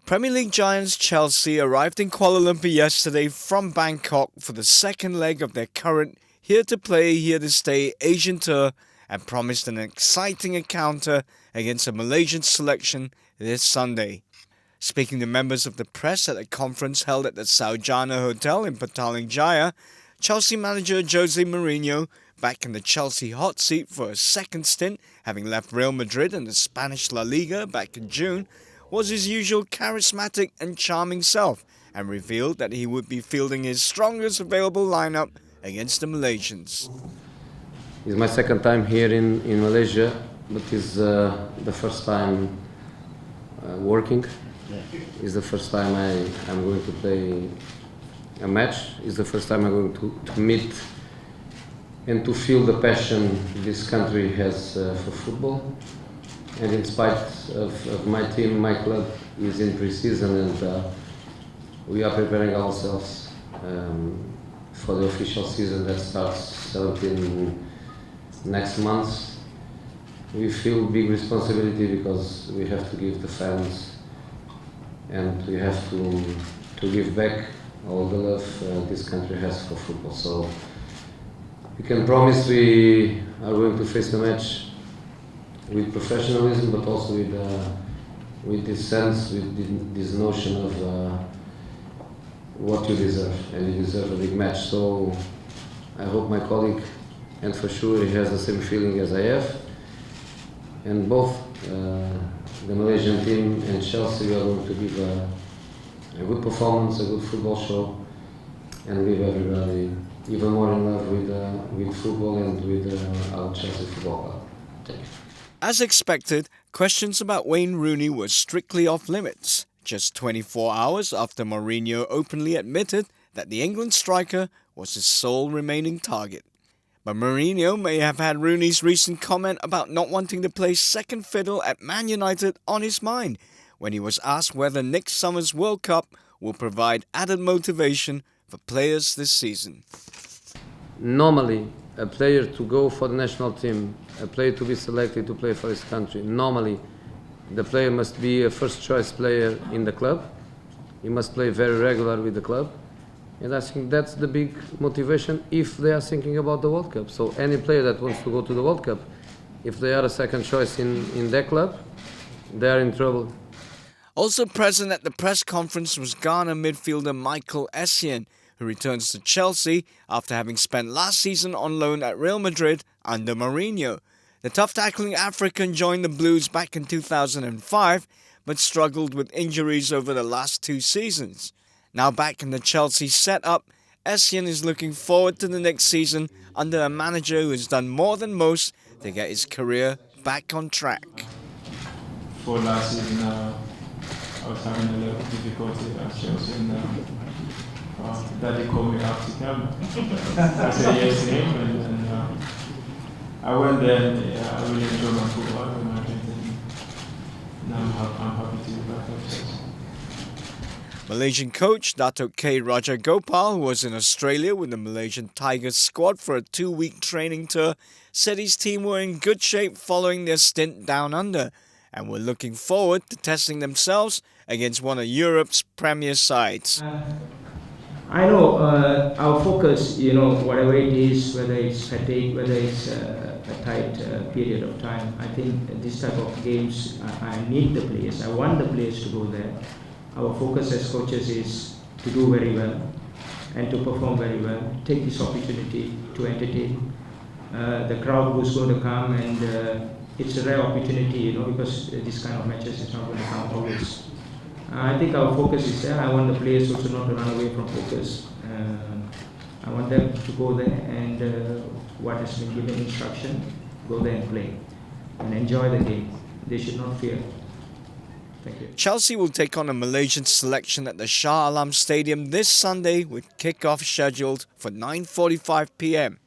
Premier League giants Chelsea arrived in Kuala Lumpur yesterday from Bangkok for the second leg of their current here-to-play, here-to-stay Asian tour and promised an exciting encounter against a Malaysian selection this Sunday. Speaking to members of the press at a conference held at the Saujana Hotel in Petaling Jaya, Chelsea manager Jose Mourinho, back in the Chelsea hot seat for a second stint, having left Real Madrid and the Spanish La Liga back in June, was his usual charismatic and charming self and revealed that he would be fielding his strongest available lineup against the Malaysians. It's my second time here in Malaysia, but it's the first time working. It's the first time I'm going to play a match. It's the first time I'm going to meet and to feel the passion this country has for football. And in spite of my team, my club is in pre-season, and we are preparing ourselves for the official season that starts 17 next month. We feel big responsibility because we have to give the fans and we have to give back all the love this country has for football. So we can promise we are going to face the match with professionalism, but also with this sense, with this notion of what you deserve, and you deserve a big match. So I hope my colleague, and for sure he has the same feeling as I have, and both the Malaysian team and Chelsea are going to give a good performance, a good football show, and leave everybody even more in love with football and with our Chelsea Football Club. Thank you. As expected, questions about Wayne Rooney were strictly off limits, just 24 hours after Mourinho openly admitted that the England striker was his sole remaining target. But Mourinho may have had Rooney's recent comment about not wanting to play second fiddle at Man United on his mind when he was asked whether next summer's World Cup will provide added motivation for players this season. Normally, a player to go for the national team, a player to be selected to play for his country, normally the player must be a first choice player in the club. He must play very regular with the club. And I think that's the big motivation if they are thinking about the World Cup. So any player that wants to go to the World Cup, if they are a second choice in their club, they are in trouble. Also present at the press conference was Ghana midfielder Michael Essien, who returns to Chelsea after having spent last season on loan at Real Madrid under Mourinho. The tough-tackling African joined the Blues back in 2005, but struggled with injuries over the last 2 seasons. Now back in the Chelsea setup, Essien is looking forward to the next season under a manager who has done more than most to get his career back on track. For last season, I was having a little difficulty at Chelsea, and Daddy called me up to come. I said yes to him, and I went there, and I really enjoyed my football with my friends, and now I'm happy to be back at Chelsea. Malaysian coach Datuk K. Raja Gopal, who was in Australia with the Malaysian Tigers squad for a 2-week training tour, said his team were in good shape following their stint down under and were looking forward to testing themselves against one of Europe's premier sides. I know our focus, whatever it is, whether it's fatigue, whether it's a tight period of time, I think this type of games, I need the players. I want the players to go there. Our focus as coaches is to do very well and to perform very well. Take this opportunity to entertain the crowd who's going to come, and it's a rare opportunity, because this kind of matches is not going to come always. I think our focus is there. I want the players also not to run away from focus. I want them to go there and what has been given instruction, go there and play and enjoy the game. They should not fear. Thank you. Chelsea will take on a Malaysian selection at the Shah Alam Stadium this Sunday with kick-off scheduled for 9:45 p.m.